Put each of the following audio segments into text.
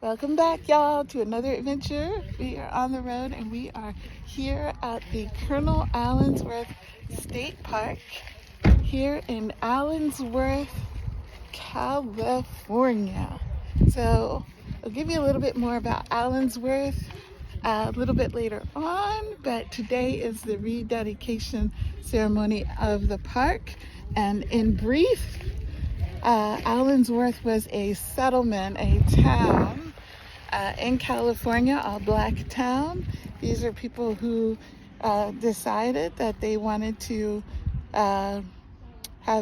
Welcome back, y'all, to another adventure. We are on the road and we are here at the Allensworth State Park here in Allensworth, California. So I'll give you a little bit more about Allensworth a little bit later on, but today is the rededication ceremony of the park. And in brief, Allensworth was a settlement, a town in California, a black town. These are people who decided that they wanted to have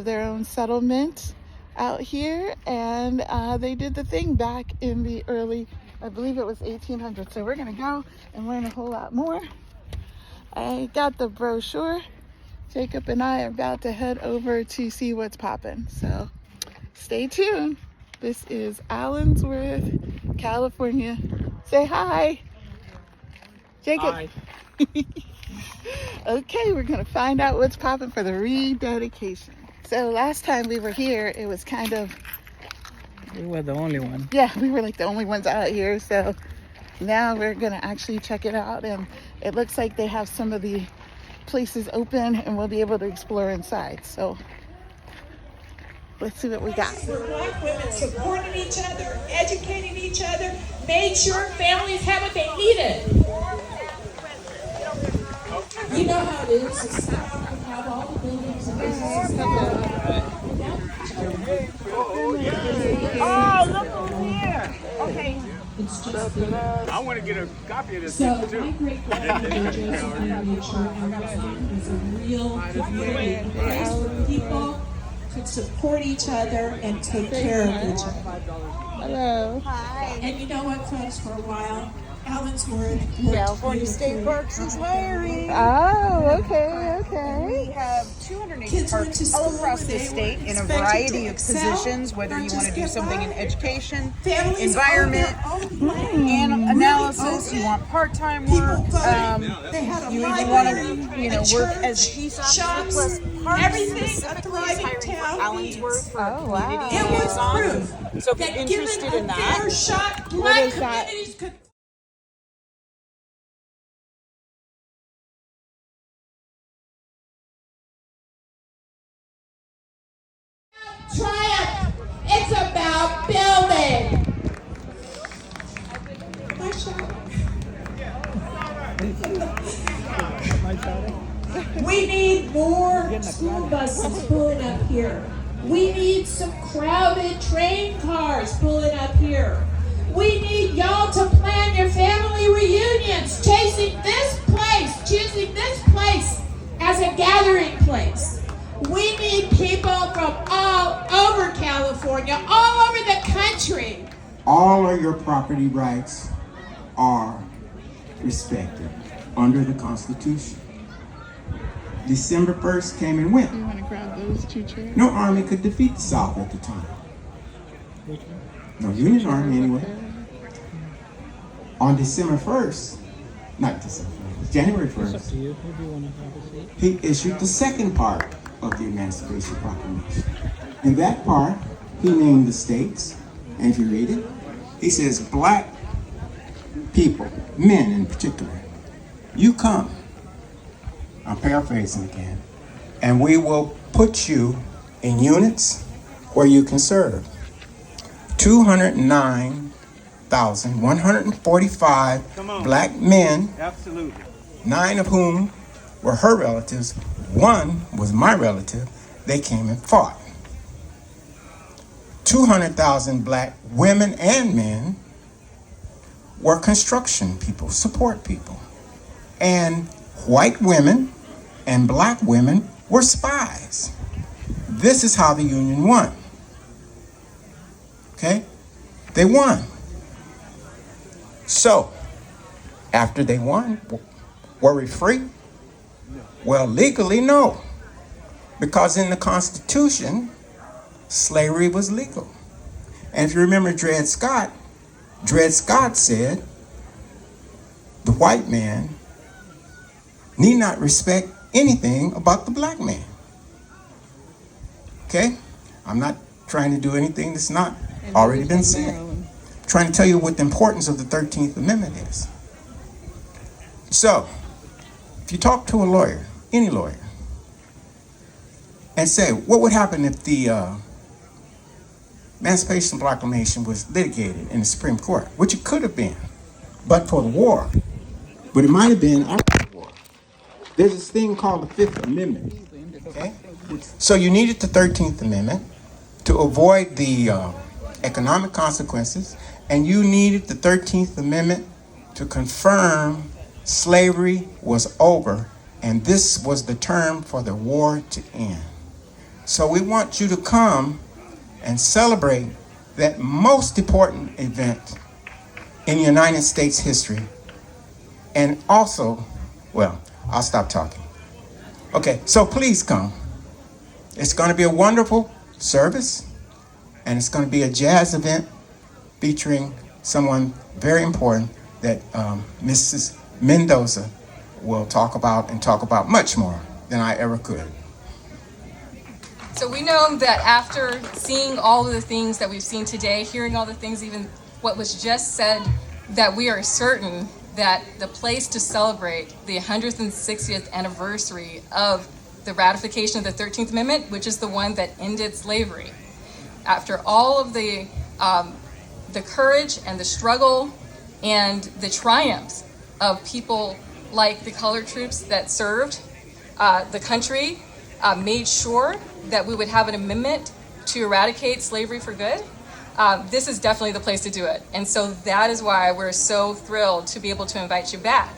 their own settlement out here, and they did the thing back in the early, I believe it was 1800s. So we're gonna go and learn a whole lot more. I got the brochure. Jacob and I are about to head over to see what's popping. So stay tuned. This is Allensworth, California. Say hi. Jacob. Hi. Okay, we're gonna find out what's popping for the rededication. So last time we were here, it was kind of... We were the only one. Yeah, we were like the only ones out here. So now we're gonna actually check it out. And it looks like they have some of the places open and we'll be able to explore inside. So let's see what we got. Black women supporting each other, educating each other, made sure families had what they needed. You know how it is. It's not to have all the buildings and businesses. Oh, look who's here. Okay. It's just I want to get a copy of this so too. my great grandmother Josephine made sure everything was a real great place where people could support each other and take care of each other. Hello. And you know what, folks, for a while, Allensworth, California State Parks is hiring. Oh, okay. We have 280 Kids went parks to all school, across the they state were in a expected variety to of excel, positions, whether not you just want to do get something in by. education, Families environment, own their own land. and Really analysis. own You it. want part-time People work. voted. They had a You even want library, to, a work church, as a peace officer. shops, Plus, parks everything a specifically is thriving hiring for town Allensworth needs. for a community It was liaison. proof So if you're that interested given in a fair that, shot, black is that? communities could triumph. It's about building. We need more school buses pulling up here. We need some crowded train cars pulling up here. We need y'all to plan your family reunions, choosing this place as a gathering place. We need people from all over California, all over the country. All of your property rights are respected under the Constitution. December 1st came and went. You want to grab those two chairs? No army could defeat the South at the time. No Union Army anyway. On December 1st, not December 1st, January 1st, Do you want to have a seat? he issued the second part of the Emancipation Proclamation. In that part, he named the states, and if you read it, he says, black people, men in particular, you come, I'm paraphrasing again, and we will put you in units where you can serve. 209,145 black men, Absolutely. 9 of whom were her relatives, 1 was my relative, they came and fought. 200,000 black women and men were construction people, support people. And white women and black women were spies. This is how the Union won. Okay? They won. So, after they won, were we free? Well, legally, no. Because in the Constitution, slavery was legal. And if you remember Dred Scott said, the white man need not respect anything about the black man. Okay? I'm not trying to do anything that's not already been said. trying to tell you what the importance of the 13th Amendment is. So, if you talk to a lawyer, any lawyer, and say, what would happen if the Emancipation Proclamation was litigated in the Supreme Court, which it could have been, but for the war, but it might have been after the war. There's this thing called the Fifth Amendment, okay? So you needed the 13th Amendment to avoid the economic consequences, and you needed the 13th Amendment to confirm slavery was over, and this was the term for the war to end. So we want you to come and celebrate that most important event in United States history. And also, well, I'll stop talking. Okay, so please come. It's going to be a wonderful service, and it's going to be a jazz event featuring someone very important that Mrs. Mendoza will talk about much more than I ever could. So we know that after seeing all of the things that we've seen today, hearing all the things, even what was just said, that we are certain that the place to celebrate the 160th anniversary of the ratification of the 13th Amendment, which is the one that ended slavery, after all of the courage and the struggle and the triumphs of people like the colored troops that served the country, made sure that we would have an amendment to eradicate slavery for good, this is definitely the place to do it. And so that is why we're so thrilled to be able to invite you back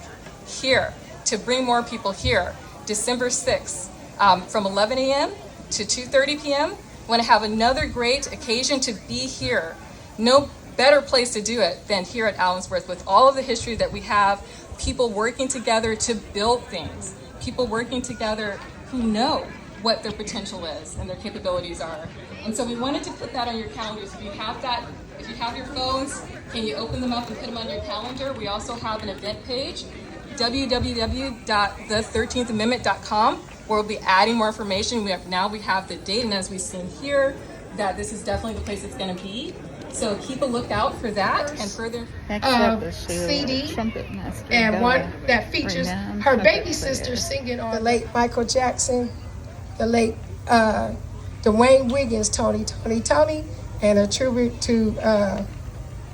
here, to bring more people here, December 6th, from 11 a.m. to 2:30 p.m. We want to have another great occasion to be here. No better place to do it than here at Allensworth, with all of the history that we have, people working together to build things, people working together who know what their potential is and their capabilities are. And so we wanted to put that on your calendars. If you have that, if you have your phones, can you open them up and put them on your calendar? We also have an event page, www.the13thamendment.com, where we'll be adding more information. We have the date, and as we've seen here, that this is definitely the place it's going to be. So keep a lookout for that and further. CD and one that features her baby sister singing on the late Michael Jackson, the late Dwayne Wiggins, Tony, and a tribute to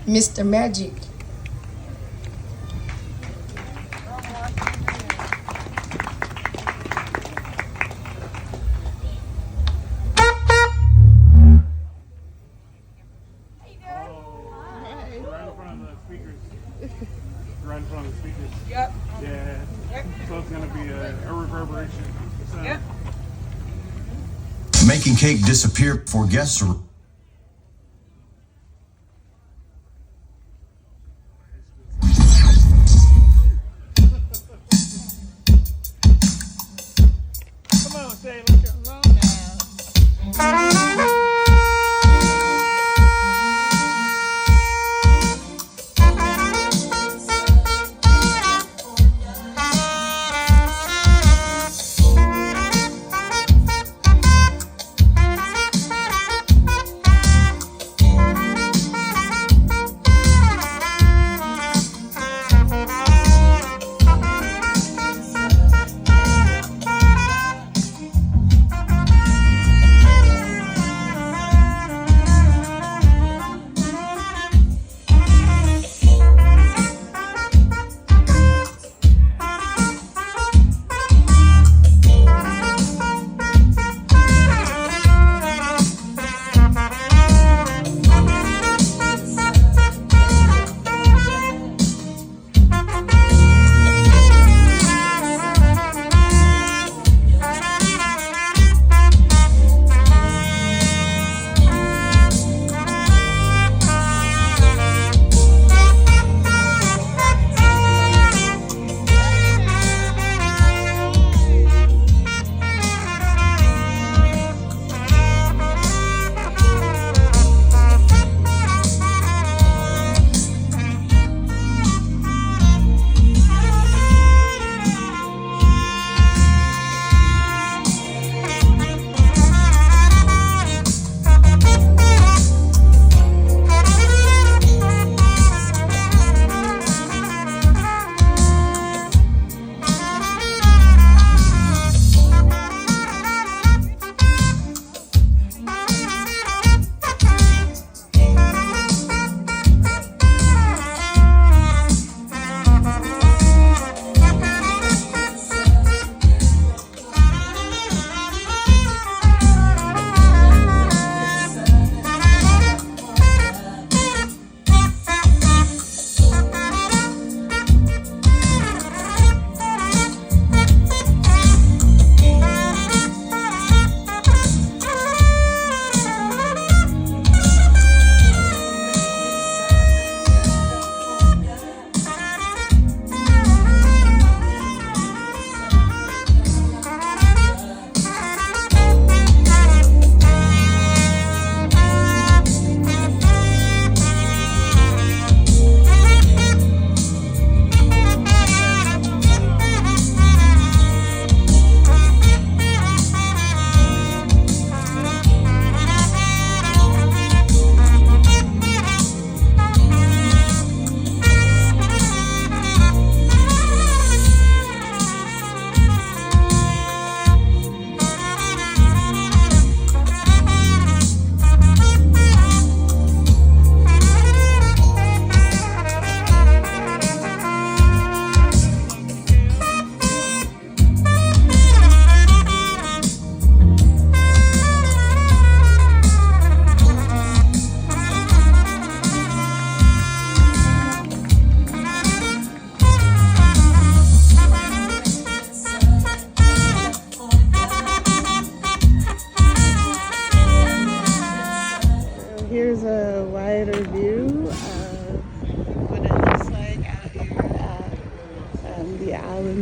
Mr. Magic. Right in front of the speakers. Yep. Yeah. Yep. So it's going to be a reverberation. So. Yep. Making cake disappear before guests are. Come on, say it. Look at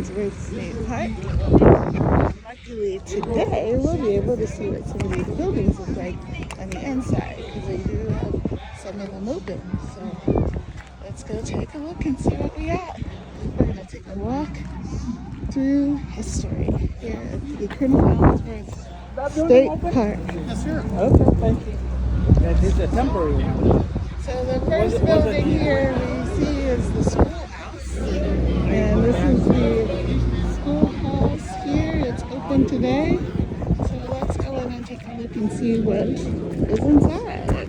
Allensworth State Park. Luckily today we'll be able to see what some of these buildings look like on the inside because they do have some of them open. So let's go take a look and see what we got. We're going to take a walk through history here at the Allensworth State Park. Yes, sir. Okay, thank you. That is a temporary one. So the first building here we see is the schoolhouse. And this is the schoolhouse here. It's open today. So let's go in and take a look and see what is inside.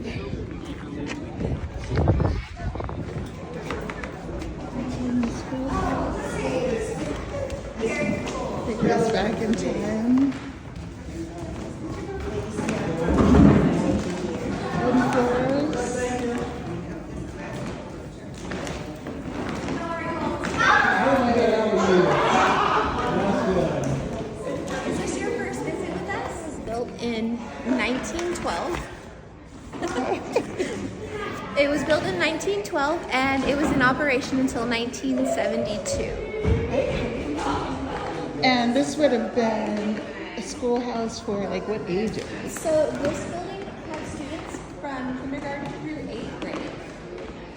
Take us back in time. Wooden floors. Is this your first visit with us? It was built in 1912. It was built in 1912 and it was in operation until 1972. And this would have been a schoolhouse for like what ages? So this building has students from kindergarten through 8th grade.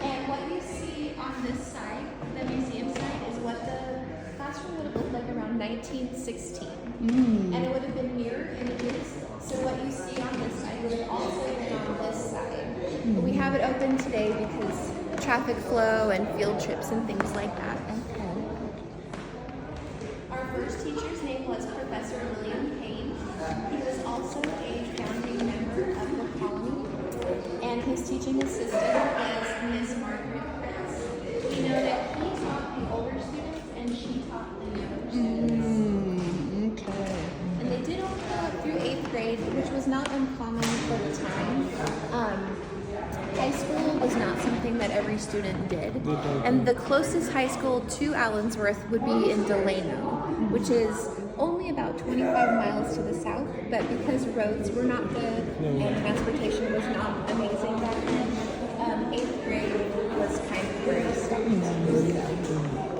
And what you see on this side, the museum side, is what the classroom would have looked like around 1916. And it would have been mirror images. So what you see on this side would have also been on this side. But we have it open today because traffic flow and field trips and things like that. Our first teacher's name was Professor William Payne. He was also a founding member of the colony, and his teaching assistant was Miss Margaret Press. We know that he taught the older students and she taught the younger students. Okay. And they did only go up through 8th grade, which was not uncommon for the time. High school was not something that every student did. And the closest high school to Allensworth would be in Delano, which is only about 25 miles to the south, but because roads were not good and transportation was not amazing back then, 8th grade was kind of where it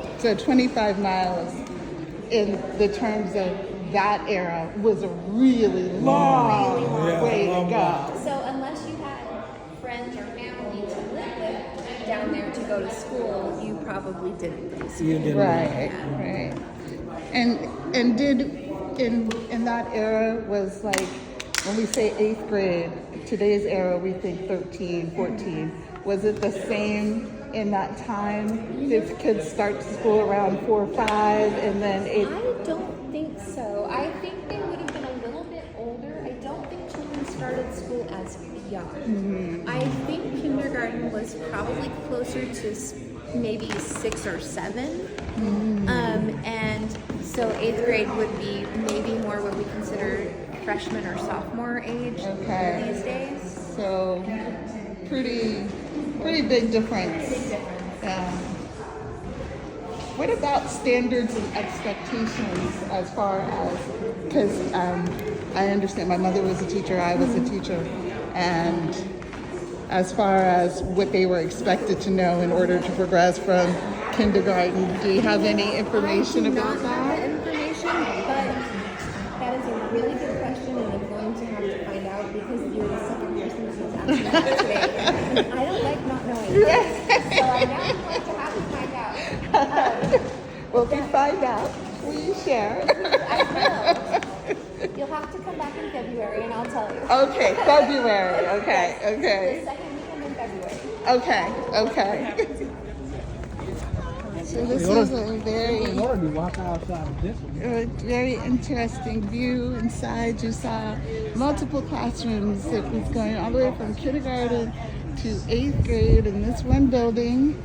stopped. So 25 miles in the terms of that era was a really long way to go. So unless you had friends or family to live with down there to go to school, you probably didn't go to school. Right. And did in that era was like when we say 8th grade, today's era we think 13, 14. Was it the same in that time? Did kids start school around 4 or 5 and then 8? I don't think so. I think they would have been a little bit older. I don't think children started school as young. I think kindergarten was probably closer to maybe 6 or 7. And so 8th grade would be maybe more what we consider freshman or sophomore age these days. So pretty big difference. What about standards and expectations as far as, because I understand my mother was a teacher, I was a teacher, and as far as what they were expected to know in order to progress from kindergarten, do you have any information about that? I do not have the information, but that is a really good question, and I'm going to have to find out because you're the second person who's asking that today. And I don't like not knowing. So I'm now going to have to find out. Well, if you find out, will you share? I will. You'll have to come back in February, and I'll tell you. Okay, February. Okay. The second weekend in February. Okay. So this is a very interesting view inside. You saw multiple classrooms that was going all the way from kindergarten to 8th grade in this one building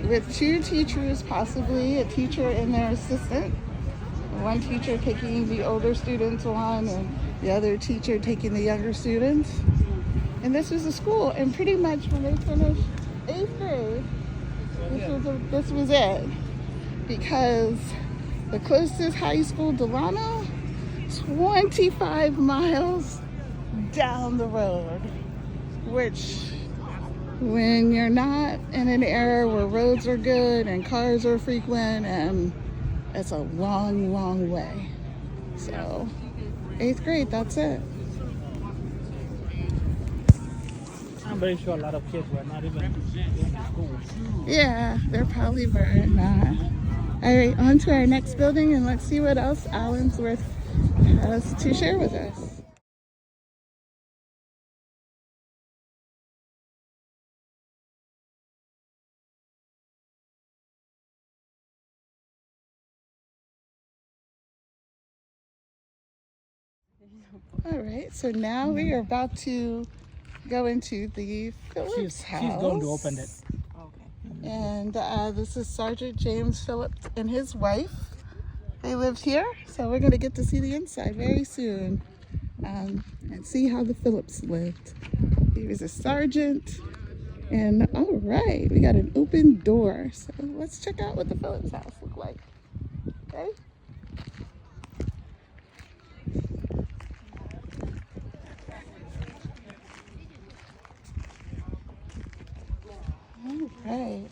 with 2 teachers, possibly a teacher and their assistant. One teacher taking the older students on and the other teacher taking the younger students. And this was a school, and pretty much when they finished 8th grade, this was it. Because the closest high school, Delano, 25 miles down the road, which when you're not in an era where roads are good and cars are frequent and It's a long, long way. So 8th grade, that's it. I'm very sure a lot of kids were not even in school. Yeah, there probably were not. All right, on to our next building, and let's see what else Allensworth has to share with us. All right, so now we are about to go into the Phillips house. She's going to open it. And this is Sergeant James Phillips and his wife. They lived here, so we're going to get to see the inside very soon and see how the Phillips lived. He was a sergeant. And all right, we got an open door. So let's check out what the Phillips house looked like. Okay. All right.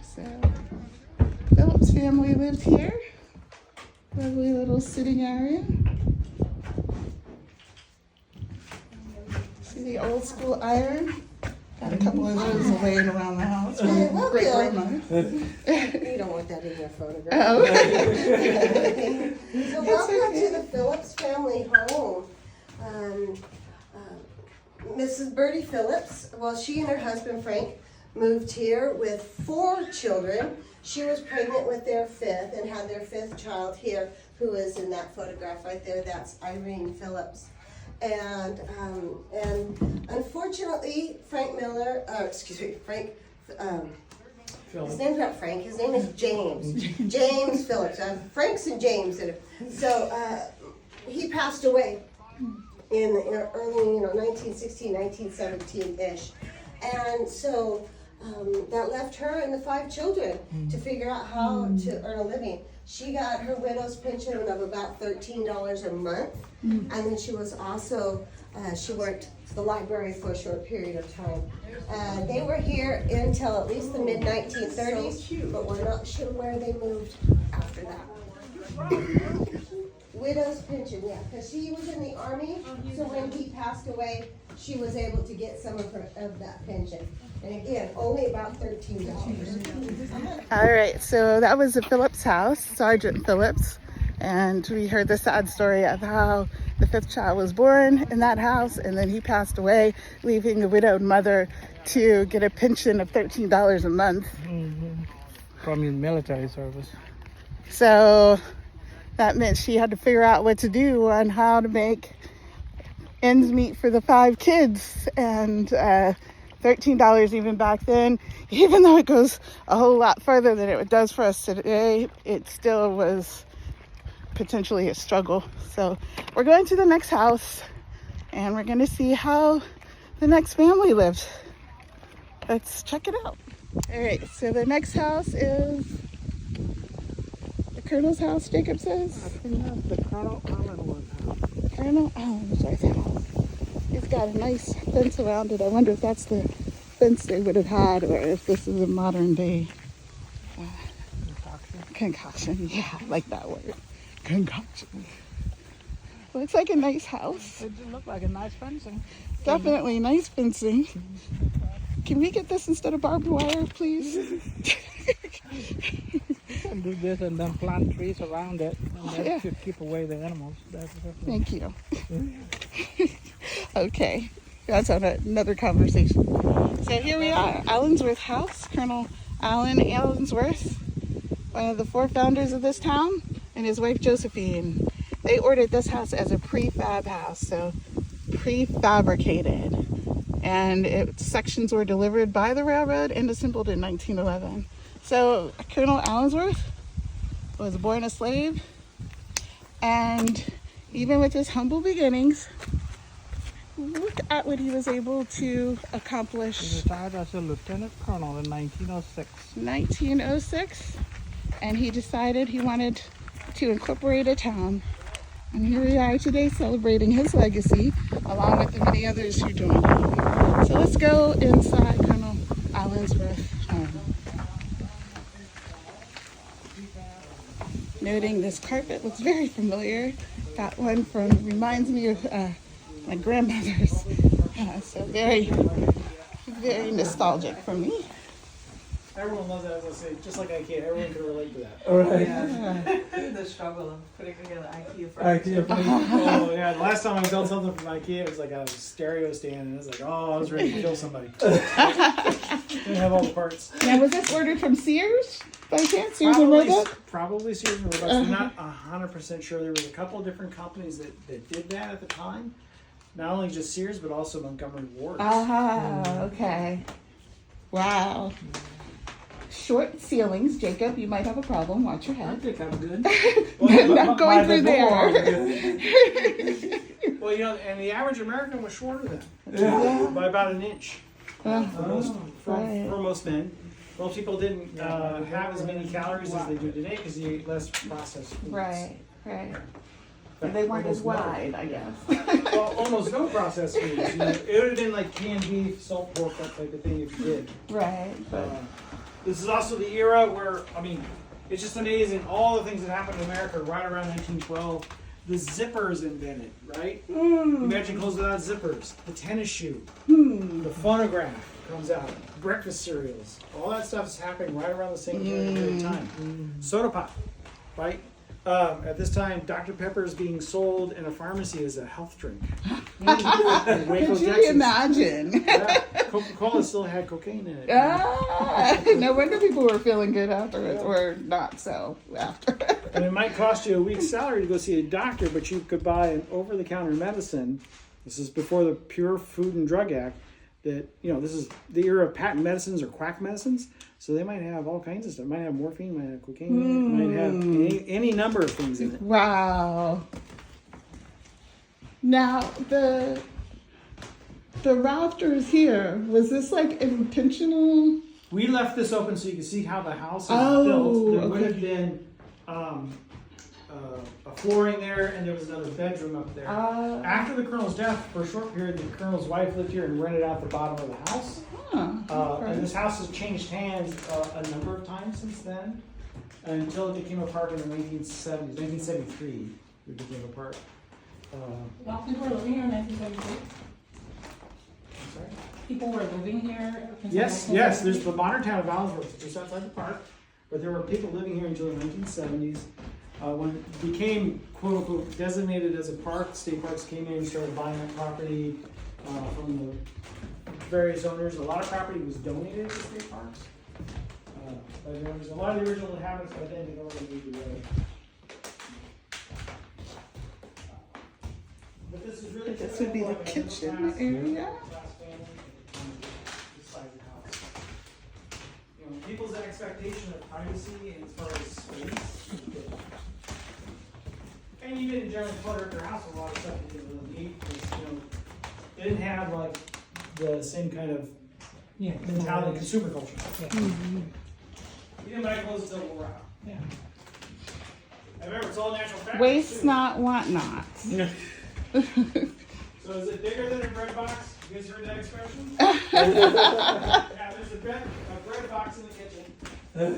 So, Phillips family lived here. Lovely little sitting area. See the old school iron? Got a couple of those laying around the house. Great grandmother. You don't want that in your photograph. Oh. So welcome to the Phillips family home. Mrs. Bertie Phillips, well, she and her husband Frank moved here with 4 children. She was pregnant with their 5th and had their 5th child here, who is in that photograph right there. That's Irene Phillips. And unfortunately, Frank, his name's not Frank, his name is James. James Phillips. Frank's and James. So he passed away in early, 1916, 1917-ish. And so that left her and the 5 children to figure out how to earn a living. She got her widow's pension of about $13 a month. And then she was also, she worked the library for a short period of time. They were here until at least the mid-1930s, but we're not sure where they moved after that. Widow's pension, yeah, because she was in the Army, so when he passed away, she was able to get some of that pension. And again, only about $13. All right, so that was the Phillips house, Sergeant Phillips. And we heard the sad story of how the 5th child was born in that house, and then he passed away, leaving the widowed mother to get a pension of $13 a month. From his military service. So that meant she had to figure out what to do on how to make ends meet for the 5 kids. And $13 even back then, even though it goes a whole lot further than it does for us today, it still was potentially a struggle. So we're going to the next house and we're going to see how the next family lives. Let's check it out. All right, so the next house is the Colonel's house, Jacob says? I think that's the Colonel Allensworth house. Colonel Allensworth house. It's got a nice fence around it. I wonder if that's the fence they would have had or if this is a modern day concoction. Yeah, I like that word. Concoction. Looks like a nice house. It looked like a nice fencing. Definitely nice fencing. Can we get this instead of barbed wire, please? And do this and then plant trees around it, and that should keep away the animals. Thank you. Okay, that's on another conversation. So here we are, Allensworth House. Colonel Allen Allensworth, one of the 4 founders of this town, and his wife Josephine. They ordered this house as a prefab house, so prefabricated. And sections were delivered by the railroad and assembled in 1911. So Colonel Allensworth was born a slave, and even with his humble beginnings, look at what he was able to accomplish. He retired as a lieutenant colonel in 1906. 1906, and he decided he wanted to incorporate a town. And here we are today celebrating his legacy, along with the many others who joined him. So let's go inside Colonel Allensworth home. noting this carpet looks very familiar. That one reminds me of my grandmother's. So very, very nostalgic for me. Everyone loves that, as I say, just like IKEA. Everyone can relate to that. All right. Yeah. The struggle of putting together IKEA IKEA furniture. Oh yeah, the last time I built something from IKEA, it was like a stereo stand, and it was like, oh, I was ready to kill somebody. Didn't have all the parts. Now, was this ordered from Sears by chance? Sears and Roebuck? Probably Sears and Roebuck. I'm not 100% sure. There was a couple of different companies that did that at the time. Not only just Sears, but also Montgomery Ward. Okay. Wow. Short ceilings, Jacob. You might have a problem. Watch your I head. think I'm good. Not going through there. Well, you know, and the average American was shorter then, by about an inch. For most men. Most people didn't have as many calories as they do today because they ate less processed foods. Right. They weren't as wide, I guess. Well, almost no processed foods. You know, it would have been like canned beef, salt pork, that type of thing if you did. Right. This is also the era where, I mean, it's just amazing all the things that happened in America right around 1912. The zippers invented, right? Imagine clothes without zippers. The tennis shoe. The phonograph comes out. Breakfast cereals. All that stuff is happening right around the same period of time. Soda pop, right? At this time, Dr. Pepper is being sold in a pharmacy as a health drink. Could you imagine? Yeah. Coca-Cola still had cocaine in it. No wonder people were feeling good afterwards, or not so after. And it might cost you a week's salary to go see a doctor, but you could buy an over-the-counter medicine. This is before the Pure Food and Drug Act. That, you know, this is the era of patent medicines or quack medicines. So they might have all kinds of stuff. Might have morphine, might have cocaine, might have any number of things in it. Wow. Now the rafters here, was this like intentional? We left this open so you can see how the house is built. There would have been a flooring there, and there was another bedroom up there. After the Colonel's death, for a short period, the Colonel's wife lived here and rented out the bottom of the house. And this house has changed hands a number of times since then, until it became a park in the 1970s. 1973, it became a park. People were living here in 1973. Sorry? People were living here. Yes. There's the modern town of Allensworth, just outside the park, but there were people living here until the 1970s. When it became quote unquote designated as a park, state parks came in and started buying up property from the various owners. A lot of property was donated to state parks. But there was a lot of the original inhabitants, but then they already moved away. But this is really This would be the kitchen area. People's expectation of privacy as far as space. And you didn't generally clutter up your house with a lot of stuff you didn't really need. Because, you know, they didn't have like the same kind of mentality, consumer culture. You didn't buy clothes until they wore out. Yeah. And remember, it's all natural fabric. Waste too. not, want not. So is it bigger than a bread box? You guys heard that expression? Yeah, there's a bread box in the kitchen.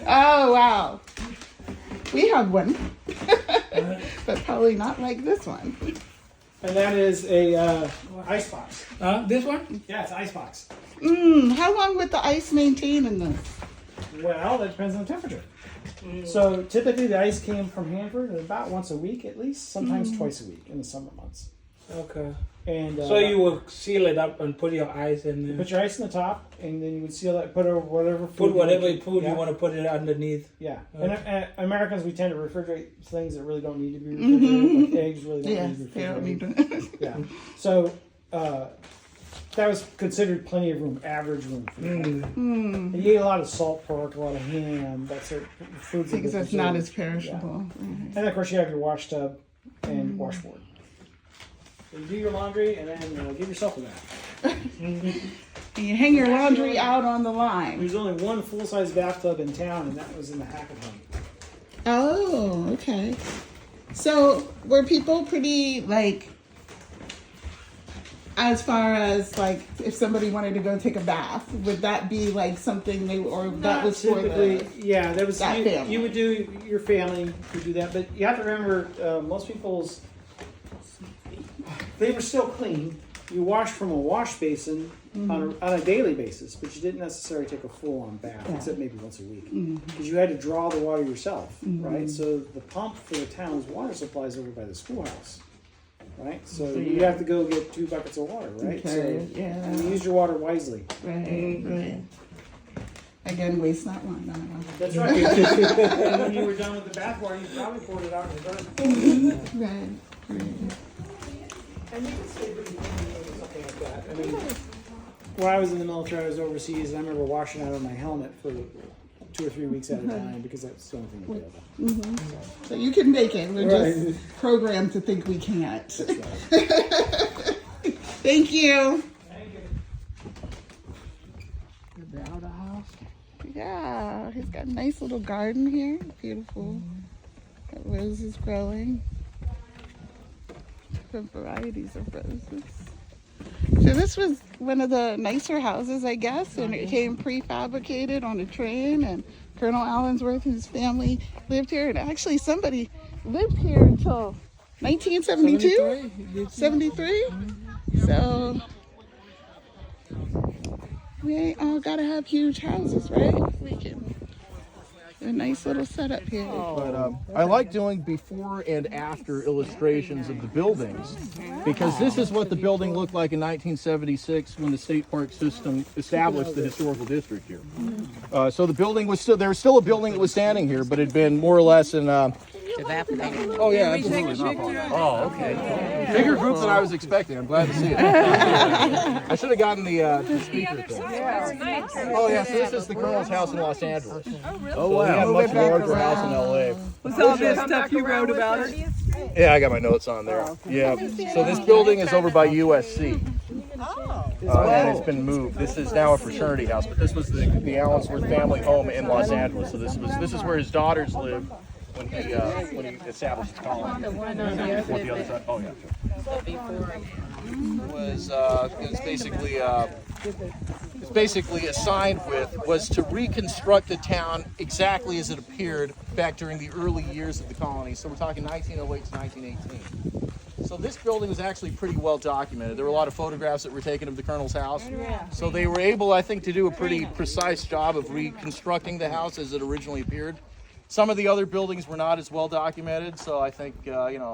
Oh, wow. We have one, but probably not like this one. And that is a ice box. This one? Yeah, it's an ice box. How long would the ice maintain in this? Well, that depends on the temperature. So typically the ice came from Hanford about once a week at least, sometimes twice a week in the summer months. Okay. And so you will seal it up and put your ice in there. Put your ice in the top, and then you would seal it. Put over whatever food. Put whatever food you want to put it underneath. Yeah. Okay. And Americans, we tend to refrigerate things that really don't need to be refrigerated. Like eggs really don't need to be refrigerated. They don't need to. Yeah. So that was considered plenty of room, average room for And you ate a lot of salt pork, a lot of ham, that sort of foods. Because it's not as perishable. Yeah. And then, of course, you have your wash tub and washboard. So you do your laundry and then give yourself a bath. And you hang your laundry out on the line. There's only one full-size bathtub in town, and that was in the Hackett home. Oh, okay. So were people pretty like as far as like if somebody wanted to go take a bath, would that be like something they, or that was for typically, the, yeah, that was that family? you would do, your family could do that, but you have to remember most people's, they were still clean. You washed from a wash basin on a daily basis, but you didn't necessarily take a full-on bath, except maybe once a week, because you had to draw the water yourself, right? So the pump for the town's water supply is over by the schoolhouse, right? So you have to go get 2 buckets of water, right? Okay, So, yeah. and you use your water wisely. Right. Again, waste not, want not. That's right. And when you were done with the bath water, you probably poured it out in the garden. Right. And you can stay pretty clean with something like that. I mean, when I was in the military, I was overseas, and I remember washing out of my helmet for 2 or 3 weeks at a time because that's the only thing available. So you can make it. We're just programmed to think we can't. Thank you. The outhouse. Yeah, he's got a nice little garden here. Beautiful. Got roses growing. Different varieties of roses. So this was one of the nicer houses, I guess, and it came prefabricated on a train, and Colonel Allensworth and his family lived here, and actually somebody lived here until 1972? 73? So we ain't all gotta have huge houses, right? We can a nice little setup here. But I like doing before and after illustrations of the buildings, because this is what the building looked like in 1976 when the state park system established the historical district here. So the building was still, there was still a building that was standing here, but it had been more or less in Evaporated. oh yeah, absolutely. Oh, okay. Bigger group than I was expecting. I'm glad to see it. I should have gotten the speaker. Oh yeah, so this is the Colonel's house in Los Angeles. Oh wow. He had a much larger house in LA. Was all this stuff you wrote about it? Yeah, I got my notes on there. Yeah. So this building is over by USC. And it's been moved. This is now a fraternity house, but this was the Allensworth family home in Los Angeles. So this is where his daughters lived when he established the colony. The other side. Oh yeah. It's basically assigned with was to reconstruct the town exactly as it appeared back during the early years of the colony. So we're talking 1908 to 1918. So this building was actually pretty well documented. There were a lot of photographs that were taken of the Colonel's house. So they were able, I think, to do a pretty precise job of reconstructing the house as it originally appeared. Some of the other buildings were not as well documented, so I think, a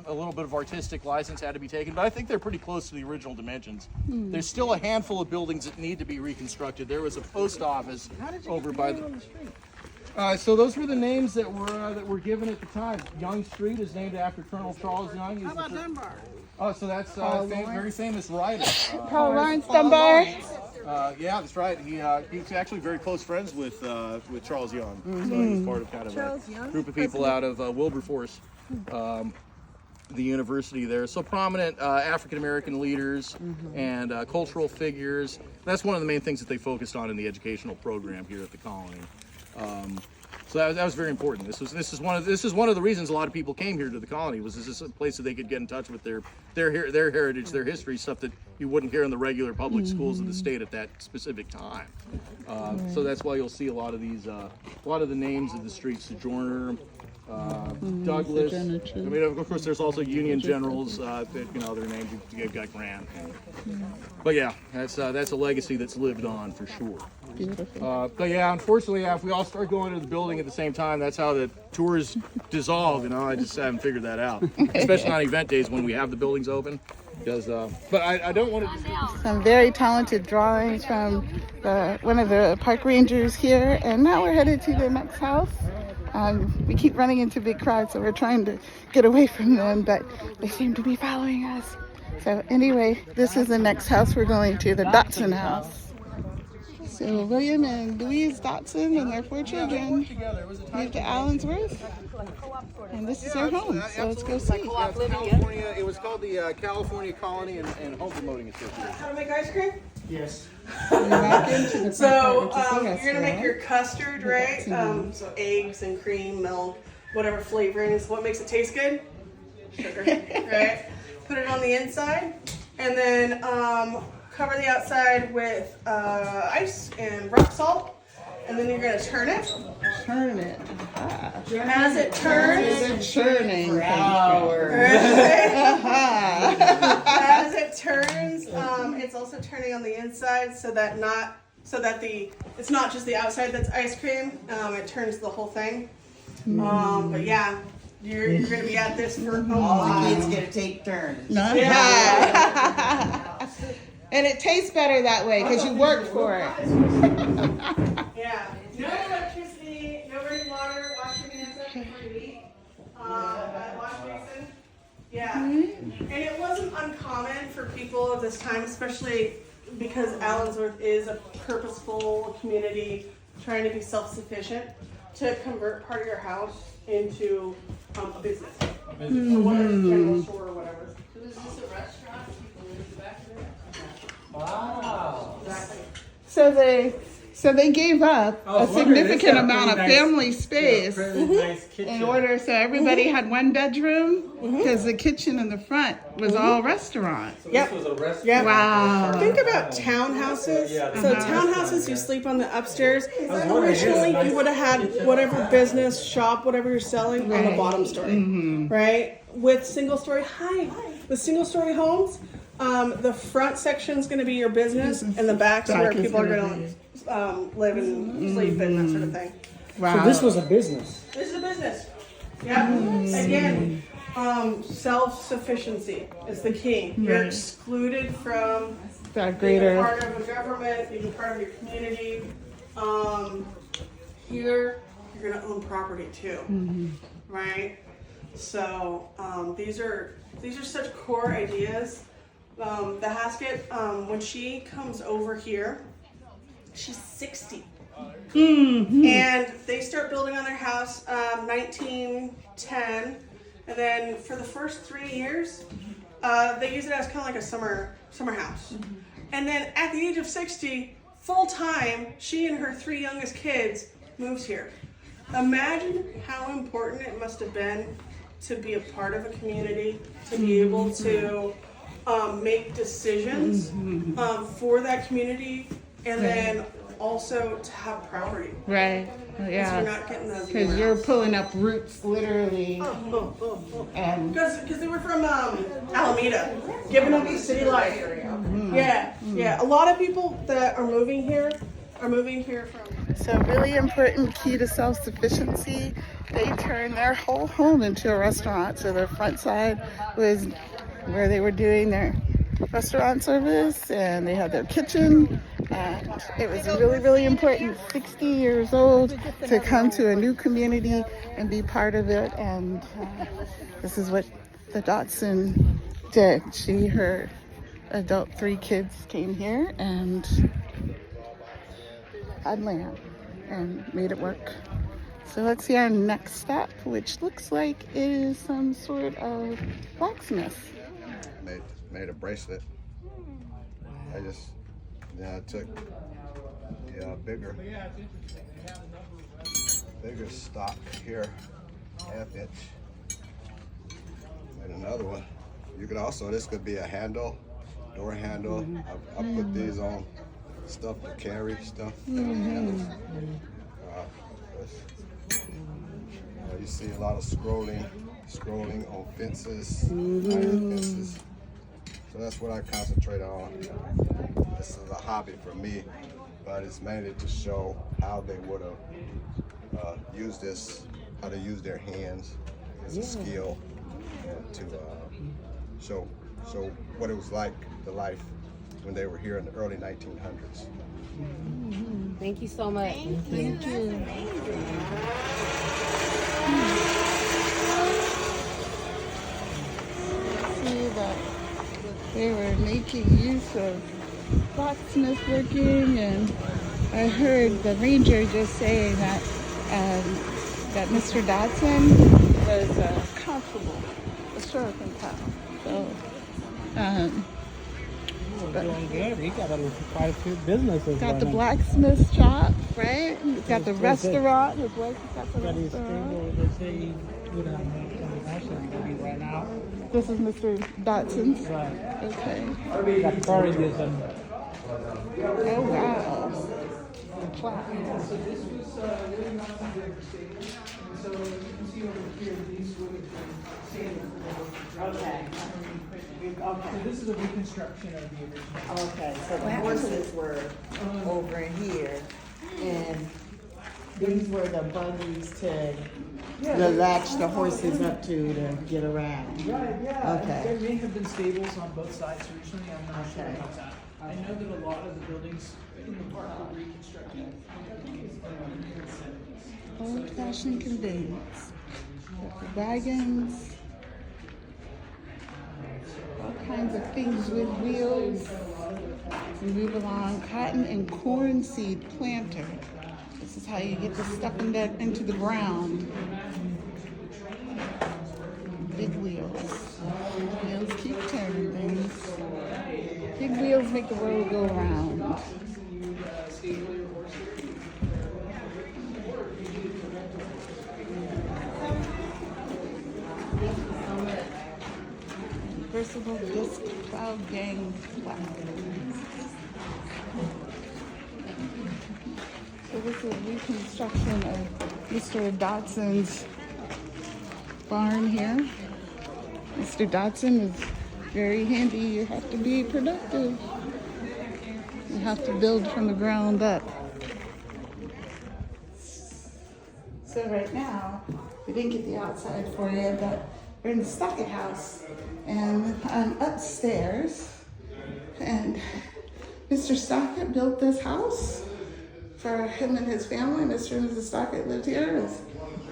little bit of artistic license had to be taken, but I think they're pretty close to the original dimensions. There's still a handful of buildings that need to be reconstructed. There was a post office over by the... So those were the names that were given at the time. Young Street is named after Colonel Charles Young. How about Dunbar? Oh, so that's a very famous writer. Paul Lawrence Dunbar. Yeah, that's right. He's actually very close friends with Charles Young. So he was part of kind of a group of people out of Wilberforce, the university there. So prominent African American leaders and cultural figures. That's one of the main things that they focused on in the educational program here at the colony. So that was very important. This is one of the reasons a lot of people came here to the colony. Was this is a place that they could get in touch with their heritage, their history, stuff that you wouldn't hear in the regular public schools of the state at that specific time. So that's why you'll see a lot of the names of the streets: Sojourner, Douglas. I mean, of course, there's also Union generals that their names. You've got Grant. But yeah, that's a legacy that's lived on for sure. But yeah, unfortunately, if we all start going to the building at the same time, that's how the tours dissolve. I just haven't figured that out, especially on event days when we have the buildings open. Because, but I don't want to. Some very talented drawings from one of the park rangers here, and now we're headed to the next house. We keep running into big crowds, so we're trying to get away from them, but they seem to be following us. So anyway, this is the next house we're going to, the Dotson house. So William and Louise Dotson and their 4 children moved to Allensworth, and this is their home. So let's go see. It was called the California Colony and Home Promoting Association. How to make ice cream? Yes. So you're gonna make your custard, right? So eggs and cream, milk, whatever flavorings. What makes it taste good? Sugar, right? Put it on the inside. and then cover the outside with ice and rock salt, and then you're gonna turn it. Turn it. As it turns, It's churning. as it turns, it's also turning on the inside so that it's not just the outside that's ice cream. It turns the whole thing. But yeah, you're gonna be at this for all the kids get to take turns. Yeah. And it tastes better that way because you work for it. Yeah. No electricity, no running water, wash your hands up before you eat. Wash basin. Yeah. And it wasn't uncommon for people of this time, especially because Allensworth is a purposeful community trying to be self-sufficient, to convert part of your house into a business. So whether it's a general store or whatever. So is this a restaurant? People live in the back of it? Wow. Exactly. So they gave up a significant amount of family space in order so everybody had one bedroom because the kitchen in the front was all restaurant. So this was a restaurant. Yep. Wow. Think about townhouses. So townhouses, you sleep on the upstairs. Originally, you would have had whatever business, shop, whatever you're selling on the bottom story, right? With single-story homes, the front section is going to be your business, and the back's where people are going to live and sleep and that sort of thing. Wow. So this was a business. This is a business. Yeah. Again, self-sufficiency is the key. You're excluded from that being greater part of a government, being part of your community. Here, you're going to own property too, right? So these are such core ideas. The Haskett, when she comes over here, she's 60. And they start building on their house 1910, and then for the first 3 years, they use it as kind of like a summer house. And then at the age of 60, full time, she and her 3 youngest kids moves here. Imagine how important it must have been to be a part of a community, to be able to make decisions for that community, and then also to have property. right. You're Yeah. not getting those. Because you're pulling up roots literally. And Because they were from Alameda, giving up the city life. Yeah. A lot of people that are moving here from. so really important key to self-sufficiency. They turned their whole home into a restaurant. So the front side was where they were doing their restaurant service, and they had their kitchen. And it was really, really important, 60 years old, to come to a new community and be part of it. And this is what the Dotson did. Her adult 3 kids came here and had land and made it work. So let's see our next step, which looks like is some sort of blacksmith. Made a bracelet. I just took bigger stock here, half inch, and another one. You could also, this could be a handle, door handle. I put these on stuff to carry stuff. You see a lot of scrolling on fences, iron fences. So that's what I concentrate on. This is a hobby for me, but it's mainly to show how they would have used this, how to use their hands as a skill, and to show what it was like, the life when they were here in the early 1900s. Thank you so much. Thank you. See that they were making use of blacksmith working, and I heard the ranger just saying that Mr. Dodson was a constable, a sheriff in town. So, But doing good. He got quite a few businesses. Got the blacksmith shop, right? He's got the restaurant. His wife has got the restaurant. That's gonna be right now. This is Mr. Dotson's? Right. Okay. Got corridors and Oh, wow. Wow. So this was really not that devastating. And so you can see over here, these would have been standard for the Okay. So this is a reconstruction of the original. Okay, so the horses were over here, and these were the buggies to latch the horses up to get around. Right, yeah. Okay. There may have been stables on both sides originally. I'm not sure Okay. about that. I know that a lot of the buildings in the park were reconstructed in the 70s. Old-fashioned conveyance. Got the wagons. All kinds of things with wheels. We move along. Cotton and corn seed planter. This is how you get the stuff into the ground. Big wheels. Wheels keep turning things. Big wheels make the road go round. Versatile disc cloud gang flag. So this is a reconstruction of Mr. Dotson's barn here. Mr. Dotson is very handy. You have to be productive. You have to build from the ground up. So right now, we didn't get the outside for you, but we're in the Stockett house. And I'm upstairs. And Mr. Stockett built this house for him and his family. Mr. and Mrs. Stockett lived here as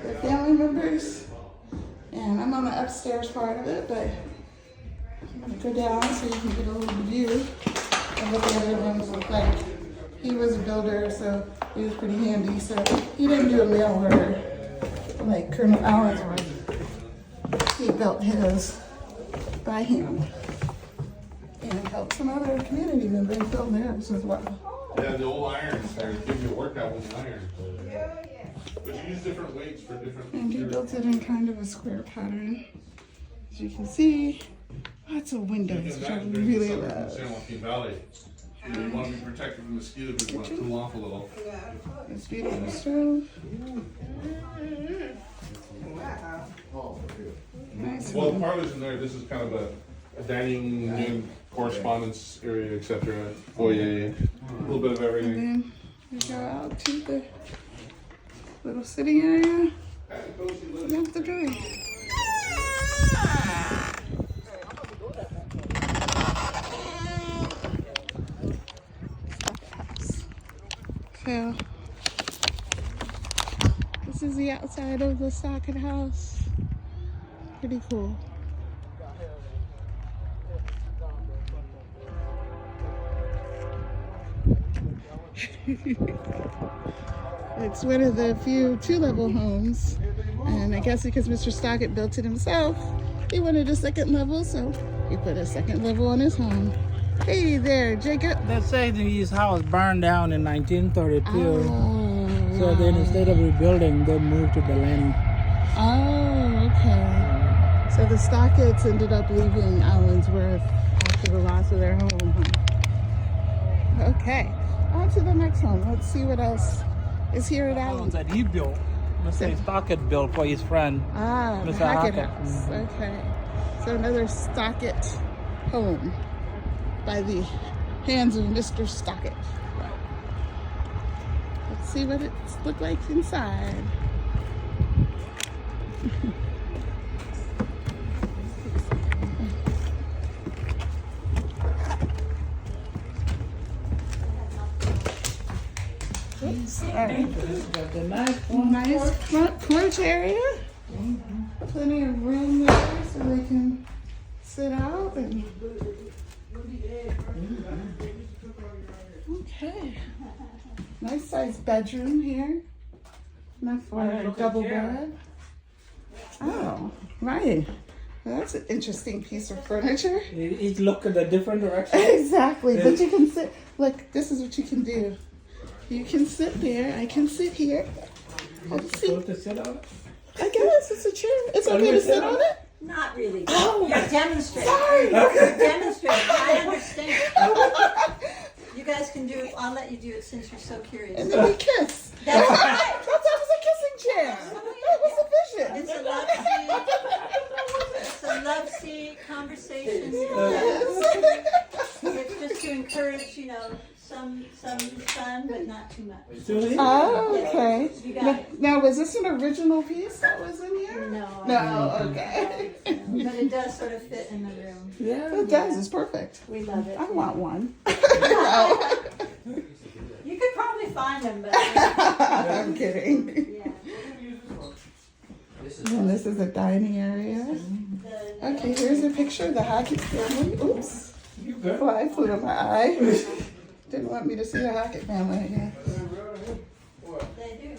their family members. And I'm on the upstairs part of it, but I'm gonna go down so you can get a little view of what the other rooms look like. He was a builder, so he was pretty handy. So he didn't do a mail order like Colonel Allensworth. He built his by hand and helped some other community members build theirs as well. Yeah, the old irons, they give you a workout with the iron. But you use different weights for different. And he built it in kind of a square pattern. As you can see, lots of windows, which I really love. San Joaquin Valley. You want to be protected from mosquitoes, but you want to cool off a little. This beautiful stove. Nice Well, the one. parlor's in there. This is kind of a dining and correspondence area, etc. Foyer, a little bit of everything. And then we go out to the little sitting area. You have the door. So this is the outside of the Stockett house. Pretty cool. It's one of the few two-level homes, and I guess because Mr. Stockett built it himself, he wanted a second level, so he put a second level on his home. Hey there, Jacob. they say his house burned down in 1932. Oh, So then instead of rebuilding, they moved to the land. oh, okay. So the Stocketts ended up leaving Allensworth after the loss of their home. Huh? Okay, on to the next home. Let's see what else is here at House Allensworth. that he built, Mr. Stockett built for his friend. Ah, the Mr. Hackett Hackett. House. Okay. So another Stockett home by the hands of Mr. Stockett. Let's see what it's looked like inside. Got the nice Nice front porch area. Plenty of room there so they can sit out and. Okay. Nice sized bedroom here. Enough for a double bed. Oh, right. Well, that's an interesting piece of furniture. Each look in a different direction. Exactly, but you can sit. Look, this is what you can do. You can sit there. I can sit here. Have a seat. To sit on. I guess it's a chair. It's okay to sit on it? Not really. Oh, You're demonstrating. sorry. You're demonstrating. I understand. You guys can do it. I'll let you do it since you're so curious. And then we kiss. That's right. That was a kissing chair. That was sufficient. It's a love seat. It's a love seat conversation. It's just to encourage, some fun, but not too much. Oh, okay. You got it. Now, was this an original piece that was in here? No. Okay. But it does sort of fit in the room. Yeah, it does. It's perfect. We love it. I want one. You could probably find them, but I'm kidding. yeah. And this is a dining area. Okay, here's a picture of the Hackett family. Oops. Fly flew to my eye. Didn't want me to see the Hackett family again. They do.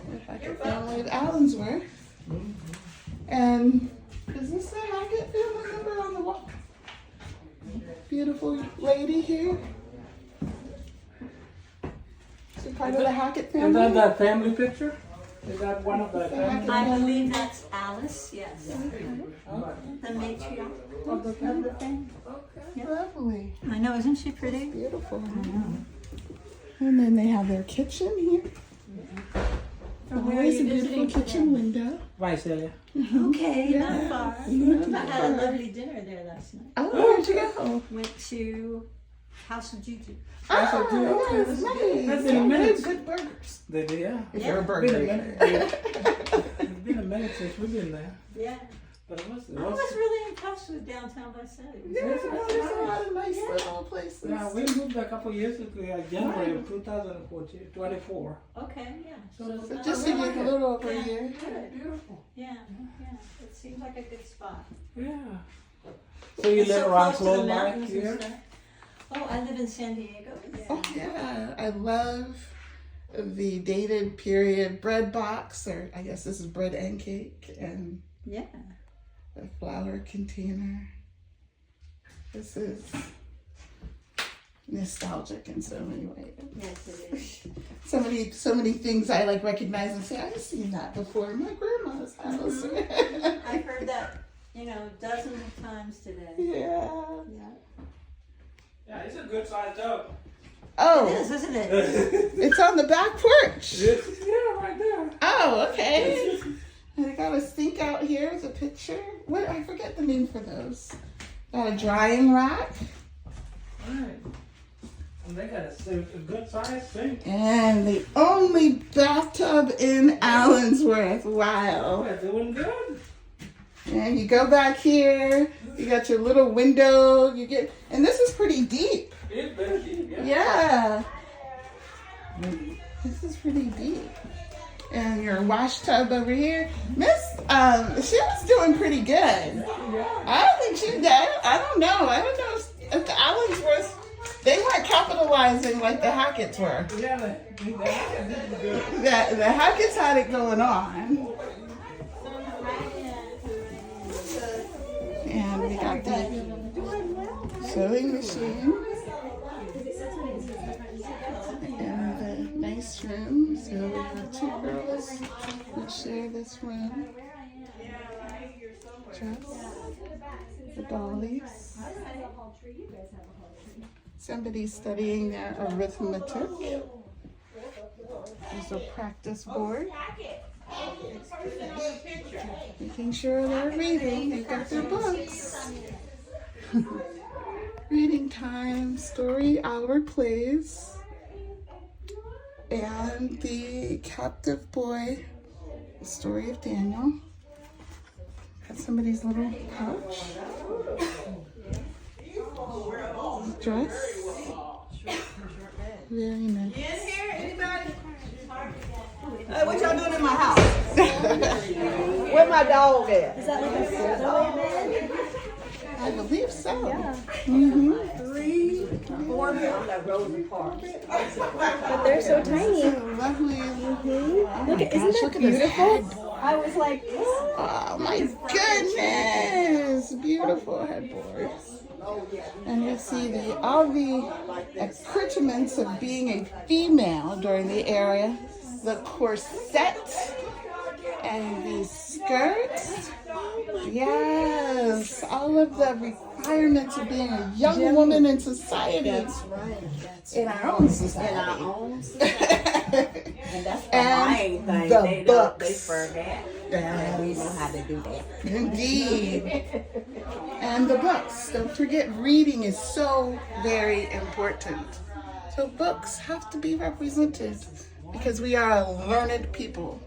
The Hackett family of Allensworth. And is this the Hackett family member on the wall? Beautiful lady here. Is she part of the Hackett family? Is that the family picture? Is that one of the family? I believe that's Alice, yes. The matriarch of the family. Yep. Lovely. I know, isn't she pretty? Beautiful. And then they have their kitchen here. Where are Always a you beautiful visiting kitchen today? window. Visalia. Okay, not far. I had a lovely dinner there last night. Oh, where'd you go? Went to House of Juju. Oh, that's nice. That's in a minute. Good burgers. They did, yeah. If you're a It's burger. been a minute since we've been there. Yeah. But it was I was really impressed with downtown Visalia. Yeah, there's a lot of nice little places. Yeah, we moved a couple years ago, January of 2024. Okay, yeah. So just a little over a year. Good. Beautiful. Yeah, yeah. It seems like a good spot. Yeah. So you It's live so around close to the close by mountains and here? stuff. Oh, I live in San Diego. Oh yeah, I love the dated period bread box, or I guess this is bread and cake, and Yeah. the flour container. This is nostalgic in so many ways. Yes, it is. So many things I like recognize and say, I've seen that before in my grandma's house. I've heard that, dozens of times today. Yeah. Yeah. Yeah, it's a good sized tub. Oh, It is, isn't it? it's on the back porch. Yeah, right there. Oh, okay. And I got a sink out here as a picture. What, I forget the name for those. Got a drying rack. Right. And they got a good sized sink. And the only bathtub in Allensworth. Wow. They're doing good. And you go back here, you got your little window, and this is pretty deep. It's very deep, Yeah. This is pretty deep. And your wash tub over here. Miss, she was doing pretty good. I don't think she did. I don't know. I don't know if the Allensworth, they weren't capitalizing like the Hacketts were. Yeah, the Hackett did good. The Hacketts had it going on. And we got the sewing machine. And the nice room. So we have two girls who share this room. Dress. The dollies. Somebody's studying their arithmetic. There's a practice board. Making sure they're reading. They've got their books. Reading time, story hour plays, and the captive boy, the story of Daniel. Got somebody's little pouch. Dress. Very nice. Hey, what y'all doing in my house? Where my dog at? Is that like a foldaway bed? I believe so. Yeah. Mm-hmm. 3, 4 I'm like Rosa Parks. But they're so tiny. So lovely. Mm-hmm. Look, Gosh, isn't that look at his beautiful? I was like, Oh my goodness! Beautiful headboards. And you see all the accoutrements of being a female during the era. the corset and these skirts. Yes, all of the requirements of being a young woman in society. That's right. In our own society. In our own society. And that's the main thing. The They books. forget. Yes. We know how to do that. Indeed. And the books. Don't forget, reading is so very important. So books have to be represented because we are a learned people.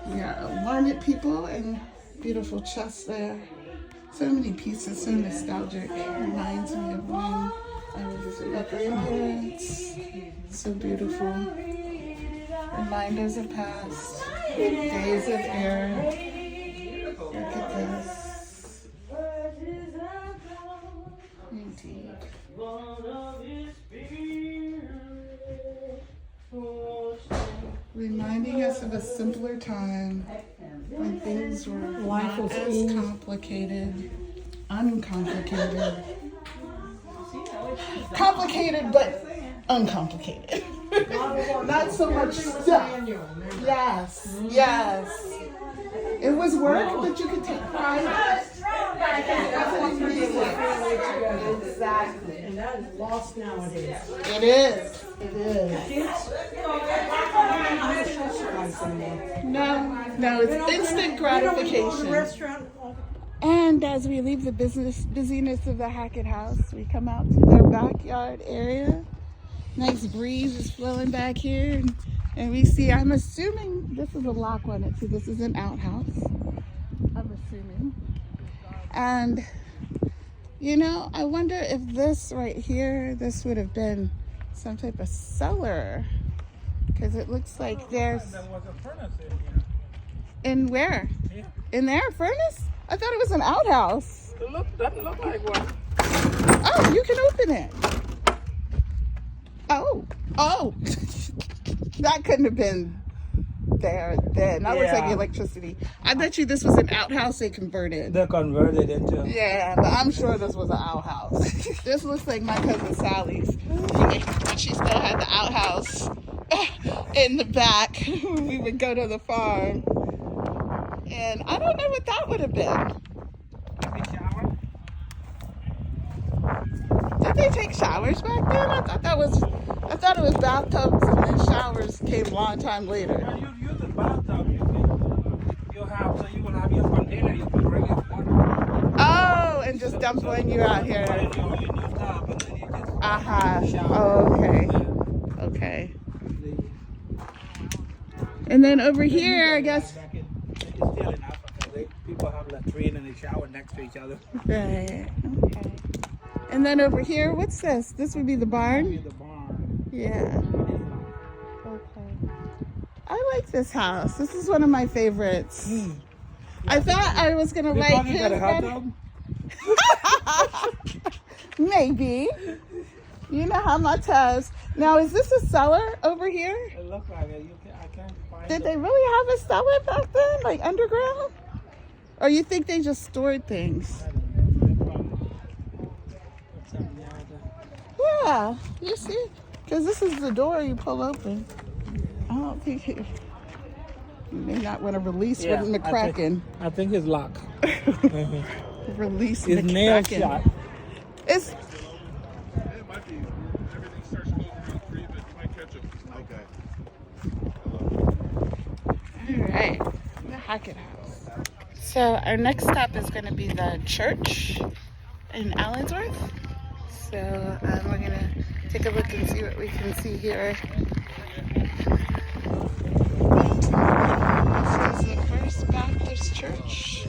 We are a learned people, and beautiful chest there. So many pieces, so nostalgic. Reminds me of when I was with my grandparents. So beautiful. Reminders of past. Days of era. Look at this. Indeed. Reminding us of a simpler time when things were not as complicated, uncomplicated. Complicated, but uncomplicated. Not so much stuff. Yes, yes. It was work, but you could take pride. Exactly. And that is lost nowadays. It is. It is. No, it's instant gratification. And as we leave the busyness of the Hackett house, we come out to their backyard area. Nice breeze is flowing back here, and we see, I'm assuming this is a lock on it, so this is an outhouse, I'm assuming. And, you know, I wonder if this right here, this would have been some type of cellar, because it looks like there's... There was a furnace in here. In where? Yeah. In there, furnace? I thought it was an outhouse. It doesn't look like one. Oh, you can open it. Oh. That couldn't have been there then. That looks like electricity. I bet you this was an outhouse they converted. They converted into. Yeah, but I'm sure this was an outhouse. This looks like my cousin Sally's. When she still had the outhouse in the back. We would go to the farm. And I don't know what that would have been. Did they take showers back then? I thought it was bathtubs and then showers came a long time later. When you use the bathtub, you will have your container, you can bring your water. Oh, and just dump when you're out here. Oh, okay. And then over here, I guess. People have a latrine and a shower next to each other. Right. Okay. And then over here, what's this? This would be the barn? Yeah. Okay. I like this house. This is one of my favorites. I thought I was going to like his better. Maybe. You know how much has. Now, is this a cellar over here? It looks like it. I can't find Did they really have a cellar back then, like underground? Or you think they just stored things? Yeah, you see? Because this is the door you pull open. I don't think you may not want to release with McCracken. I think it's locked. Release It's nail McCracken. shot. It's... It might be, everything starts closing around 3, but you might catch it. Okay. All right, the Hackett house. So our next stop is going to be the church in Allensworth. So we're going to take a look and see what we can see here. This is the First Baptist Church,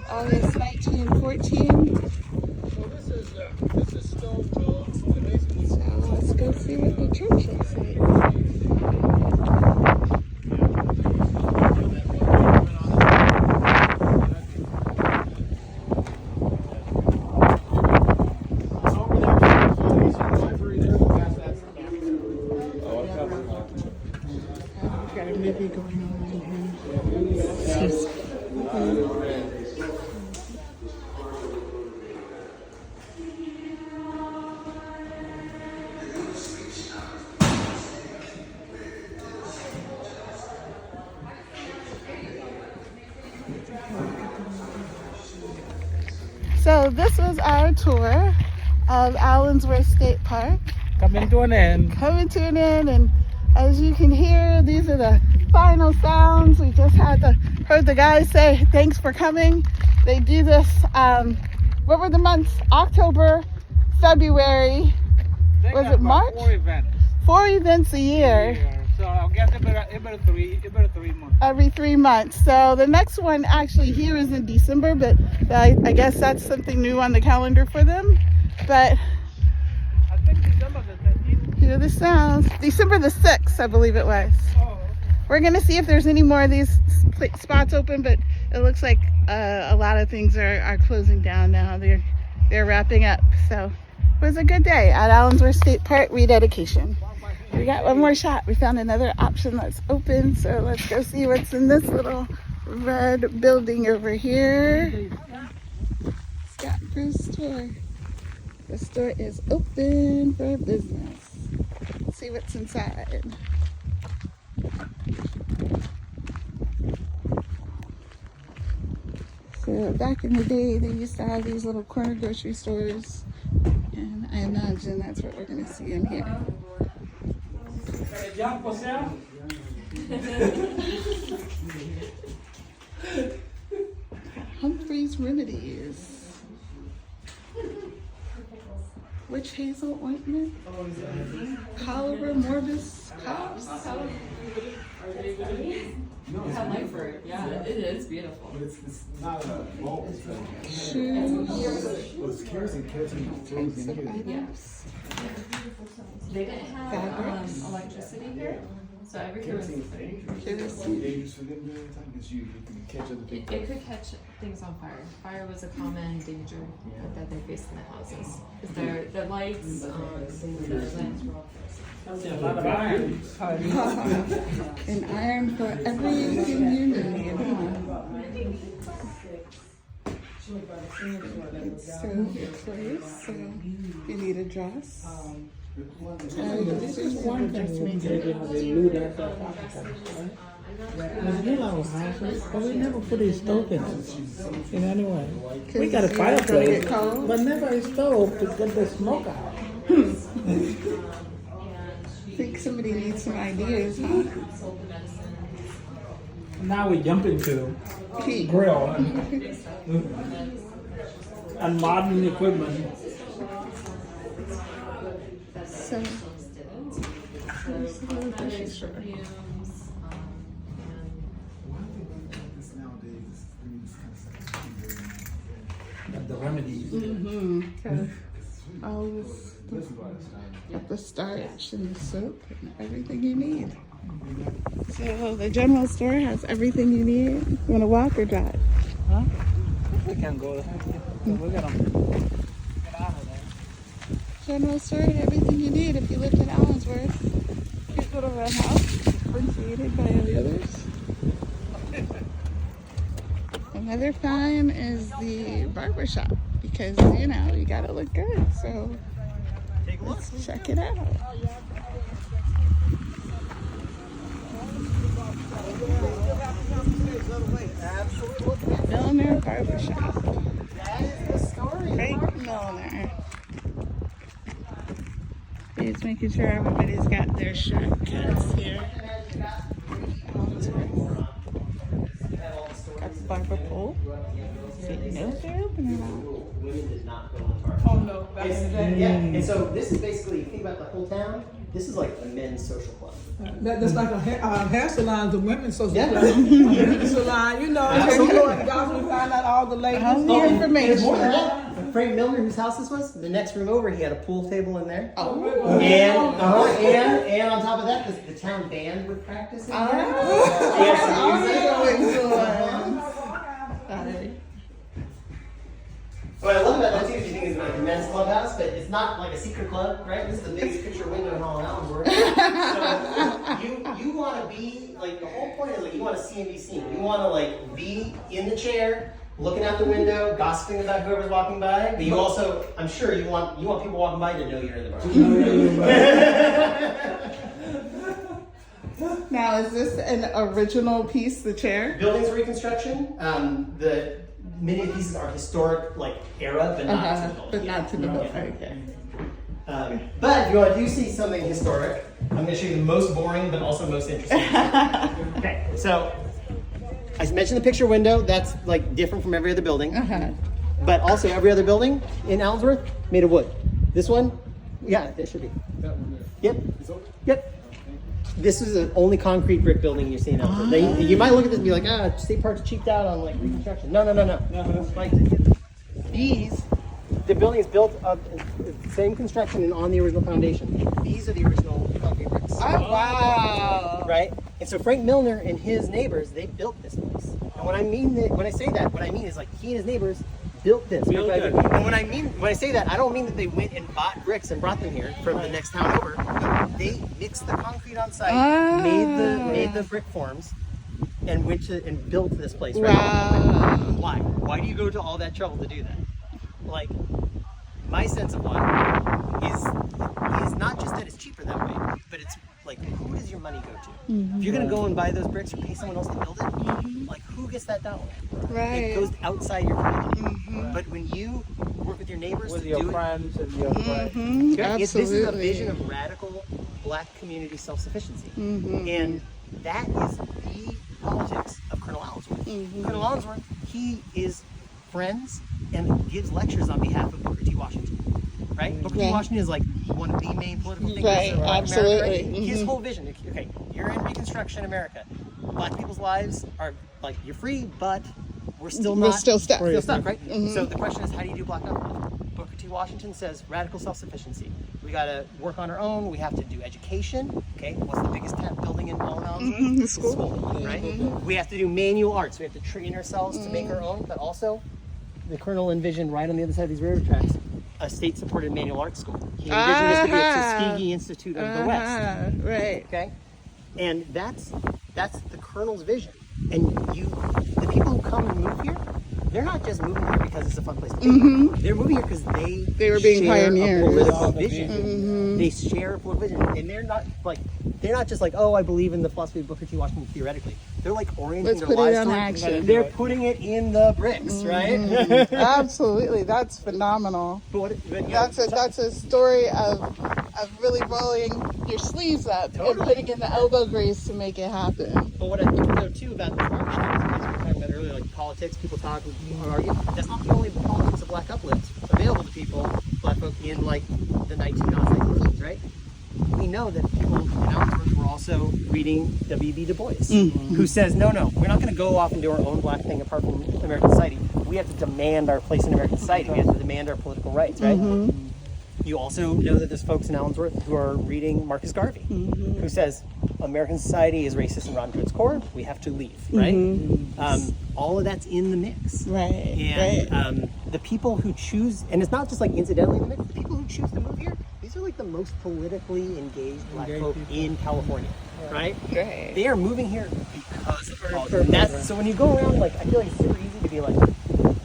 August 1914. This is stone built. So let's go see what the church looks like. So this was our tour of Allensworth State Park. Coming to an end. Coming to an end, and as you can hear, these are the final sounds. We just heard the guys say thanks for coming. They do this, what were the months? October, February, was it March? 4 events. 4 events a year. So I'll get every 3 months. Every 3 months. So the next one actually here is in December, but I guess that's something new on the calendar for them. But I think December the 13th. hear the sounds. December the 6th, I believe it was. We're gonna see if there's any more of these spots open, but it looks like a lot of things are closing down now. They're wrapping up. So it was a good day at Allensworth State Park rededication. We got one more shot. We found another option that's open, so let's go see what's in this little red building over here. Scott Cruz store. The store is open for business. Let's see what's inside. So back in the day, they used to have these little corner grocery stores, and I imagine that's what we're going to see in here. Humphrey's Remedies. Witch hazel ointment. Cholera morbus coughs. Yeah, it is beautiful. Shoes. Types of items. They didn't have electricity here, so everything was free. It could catch things on fire. Fire was a common danger that they faced in the houses. Because their lights, the lamps were all fixed. A lot of iron. An iron for everything you need. It's so close. So you need a dress. This is one dressmaker. But we never put a stove in any way. We got a Get fireplace, cold. but never a stove to get the smoke out. I think somebody needs some ideas, huh? Now we jump into Heat. grill and modern equipment. So, The remedies. All this got the starch and the soap and everything you need. So the general store has everything you need. You want to walk or drive? Huh? We can go. We're gonna get out of there. General store had everything you need if you lived in Allensworth. Cute little red house, differentiated by the others. Another find is the barber shop because, you know, you gotta look good. So let's check it out. Milliner Barber Shop. Frank Milliner. He's making sure everybody's got their shortcuts here. Got the barber pole. See, no, they're open or not. Oh no, back in the day. Yeah, and so this is basically, think about the whole town, this is like a men's social club. That's like a hair salon, the women's social Yeah. club. Beauty salon, you know, so you go in the house and find out all the ladies. How's the There's information? more than that. Frank Milner, whose house this was, the next room over, he had a pool table in there. Oh. And on top of that, the town band would practice in there. What I love about that too is you think it's like a men's clubhouse, but it's not like a secret club, right? This is the biggest picture window in all of Allensworth. So you want to be like, the whole point is like you want to see and be seen. You want to like be in the chair, looking out the window, gossiping about whoever's walking by. But you also, I'm sure you want people walking by to know you're in the bar. Now, is this an original piece, the chair? Building's reconstruction. many of the pieces are historic, like era, but not to the building. But not to the building. Okay. But if you want to see something historic, I'm going to show you the most boring but also most interesting. Okay, so I mentioned the picture window. That's like different from every other building. But also every other building in Allensworth made of wood. This one, yeah, it should be. Yep. Yep. This is the only concrete brick building you see in Allensworth. You might look at this and be like, State Park's cheaped out on like reconstruction. No. Like these, the building is built of the same construction and on the original foundation. These are the original concrete bricks. Oh, wow. Right? And so Frank Milner and his neighbors, they built this place. And when I say that, what I mean is like he and his neighbors built this. And when I say that, I don't mean that they went and bought bricks and brought them here from the next town over. No, they mixed the concrete on site, made the brick forms, and went to and built this place. Right? Wow. Why? Why do you go to all that trouble to do that? Like, my sense of why is not just that it's cheaper that way, but it's like, who does your money go to? If you're gonna go and buy those bricks or pay someone else to build it, like who gets that dollar? Right. It goes outside your community. But when you work with your neighbors With to your do friends and your Mm-hmm. this is a vision of radical Black community self-sufficiency, and that is the politics of Colonel Allensworth. Colonel Allensworth, he is friends and gives lectures on behalf of Booker T. Washington. Right? Booker T. Washington is like one of the main political thinkers of America. Absolutely. Right? His whole vision. Okay, you're in Reconstruction America. Black people's lives are like you're free, but we're still not. We're still stuck. We're still stuck, right? So the question is, how do you do Black uplift? Booker T. Washington says radical self-sufficiency. We got to work on our own. We have to do education. Okay, what's the biggest building in all of Allensworth? School. Right? We have to do manual arts. We have to train ourselves to make our own, but also the Colonel envisioned right on the other side of these railroad tracks a state-supported manual arts school. He envisioned this to be a Tuskegee Institute of the West. Right. Okay, and that's the Colonel's vision. And the people who come and move here, they're not just moving here because it's a fun place to live. They're moving here because they were being share pioneers. a political vision. They share a political vision, and they're not just like, oh, I believe in the philosophy of Booker T. Washington theoretically. They're like orienting Let's their put it lives on toward action. They're putting it in the bricks, right? Absolutely, that's phenomenal. That's a story of really rolling your sleeves up and putting in the elbow grease to make it happen. But what I think though too about the barbershop, as we were talking about earlier, like politics, people talk, people argue. That's not the only politics of Black uplift available to people, Black folk in like the 1900s, right? We know that people in Allensworth were also reading W.B. Du Bois, who says, no, we're not going to go off and do our own Black thing apart from American society. We have to demand our place in American society. We have to demand our political rights, right? You also know that there's folks in Allensworth who are reading Marcus Garvey, who says American society is racist and rotten to its core. We have to leave, right? All of that's in the mix, right? And the people who choose, and it's not just like incidentally in the mix. The people who choose to move here, these are like the most politically engaged Black folk in California, right? Right. They are moving here because of politics. So when you go around, like I feel like it's super easy to be like,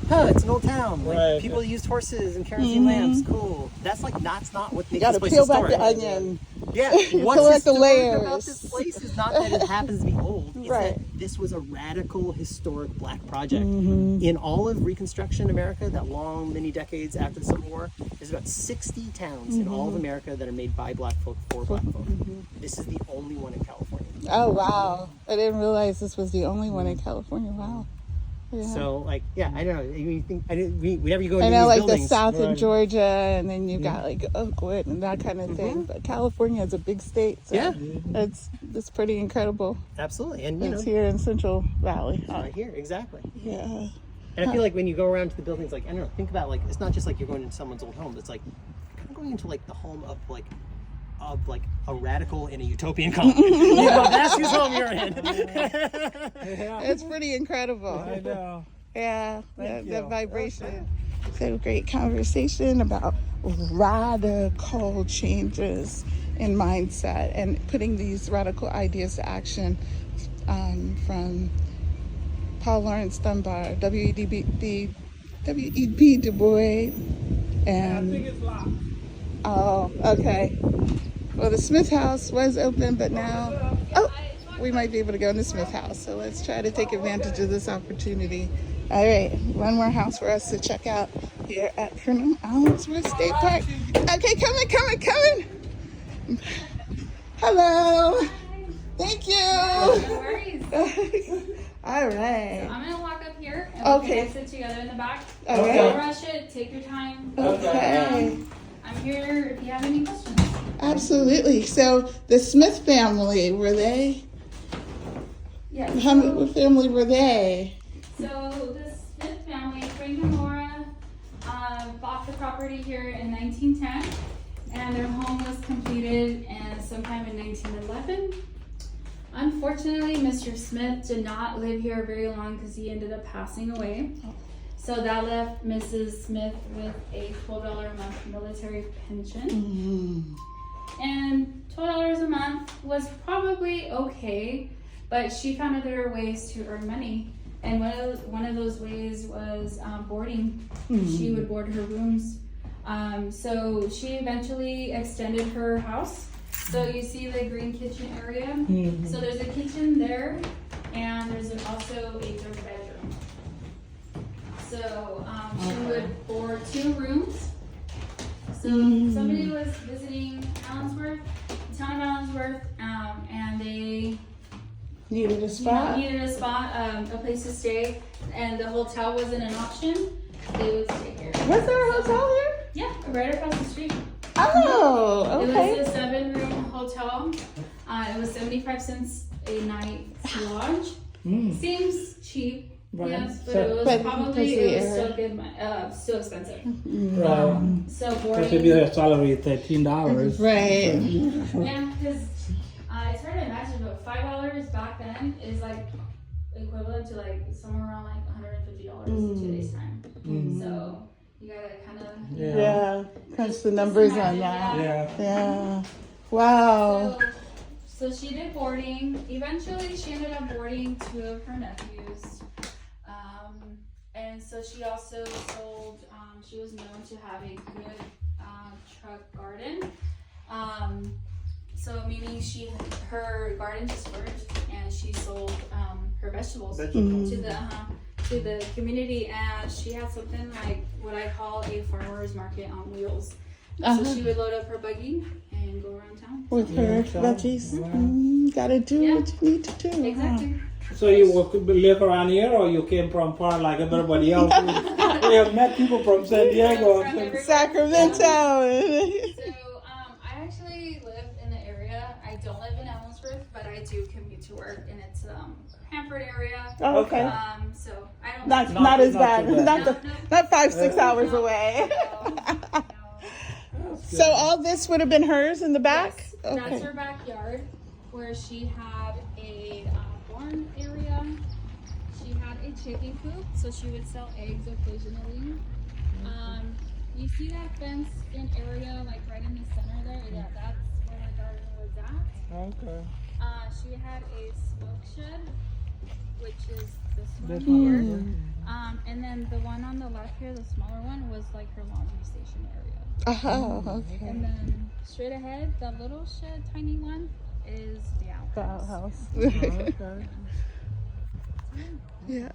it's an old town. Like people used horses and kerosene lamps. Cool. That's like that's not what makes this place peel historic. back the onion. Yeah. What's historic about this place is not that it happens to be old. It's that this was a radical historic Black project. In all of Reconstruction America, that long many decades after the Civil War, there's about 60 towns in all of America that are made by Black folk for Black folk. This is the only one in California. Oh wow! I didn't realize this was the only one in California. Wow. Yeah. So, like, yeah, I don't know. You think whenever you go into I know, these like buildings, the south of Georgia, and then you got like Oakwood and that kind of thing. But California is a big state, so it's pretty incredible. Absolutely, and it's here in Central Valley. Right here, exactly. Yeah. And I feel like when you go around to the buildings, like I don't know, think about like it's not just like you're going into someone's old home. It's like you're kind of going into like the home of like a radical in a utopian colony. That's whose home you're in. It's pretty incredible. I know. Yeah, the vibration. So great conversation about radical changes in mindset and putting these radical ideas to action from Paul Laurence Dunbar, W.E.B. Du Bois, and oh, okay. Well, the Smith House was open, but now, we might be able to go in the Smith House. So let's try to take advantage of this opportunity All right, one more house for us to check out here at Allensworth State Park. Okay, coming. Hello. Thank you. No worries. All right. So I'm gonna walk up here and we Okay. can sit together in the back. Okay. Don't rush it. Take your time. Okay. I'm here if you have any questions. Absolutely. So the Smith family, were they? Yeah. What family were they? So the Smith family, Frank and Laura, bought the property here in 1910, and their home was completed sometime in 1911. Unfortunately, Mr. Smith did not live here very long because he ended up passing away. So that left Mrs. Smith with a $12 a month military pension. And $12 a month was probably okay, but she found other ways to earn money. And one of those ways was boarding. She would board her rooms. So she eventually extended her house. So you see the green kitchen area. So there's a kitchen there, and there's also a third bedroom. So she would board 2 rooms. So somebody was visiting Allensworth, the town of Allensworth, and they needed a spot. A place to stay, and the hotel wasn't an option. They would stay here. Was there a hotel here? Yeah, right across the street. Oh, okay. It was a 7-room hotel. It was 75 cents a night to lodge. Seems cheap. Right. Yes, but So- it was But probably because still expensive. Right. So That boarding. should be their salary, $13. Right. Yeah, because it's hard to imagine, but $5 back then is like equivalent to like somewhere around like $150 in today's time. So you gotta kind of Yeah. Crunch the numbers on that. Yeah. Yeah. Wow. So she did boarding. Eventually, she ended up boarding 2 of her nephews. And so she also sold, she was known to have a good truck garden. So meaning her garden just flourished, and she sold her vegetables to the community, and she had something like what I call a farmer's market on wheels. So she would load up her buggy and go around town. With her veggies. Gotta do what you need to do. Exactly. So you live around here, or you came from far like everybody else? We have met people from San Diego. Sacramento. I actually live in the area. I don't live in Allensworth, but I do commute to work, and it's Hanford area. Oh, okay. So I don't. Not as bad. Not 5-6 hours away. So all this would have been hers in the back? Yes, that's her backyard, where she had a barn area. She had a chicken coop, so she would sell eggs occasionally. You see that fenced in area, like right in the center there? Yeah, that's where her garden was at. Okay. She had a smoke shed, which is this one This here. one. And then the one on the left here, the smaller one, was like her laundry station area. Oh, okay. And then straight ahead, the little shed, tiny one, is the outhouse. Okay. Yeah.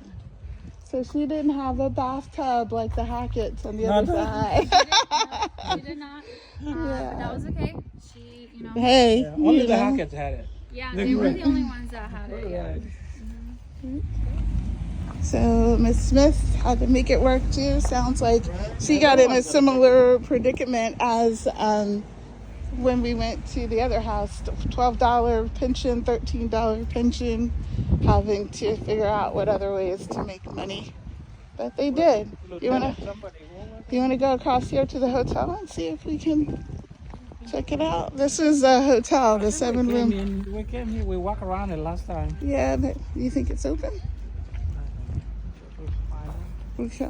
So she didn't have a bathtub like the Hackett's on the other side. She did not. But that was okay. She, Hey, Yeah, only the Hackett's had it. Yeah, they were the only ones that had it. Yeah. So Miss Smith had to make it work too. Sounds like she got in a similar predicament as when we went to the other house. $12 pension, $13 pension, having to figure out what other ways to make money. But they did. You wanna go across here to the hotel and see if we can check it out? This is a hotel, the 7-room. We came here, we walked around it last time. Yeah, but you think it's open? We shall.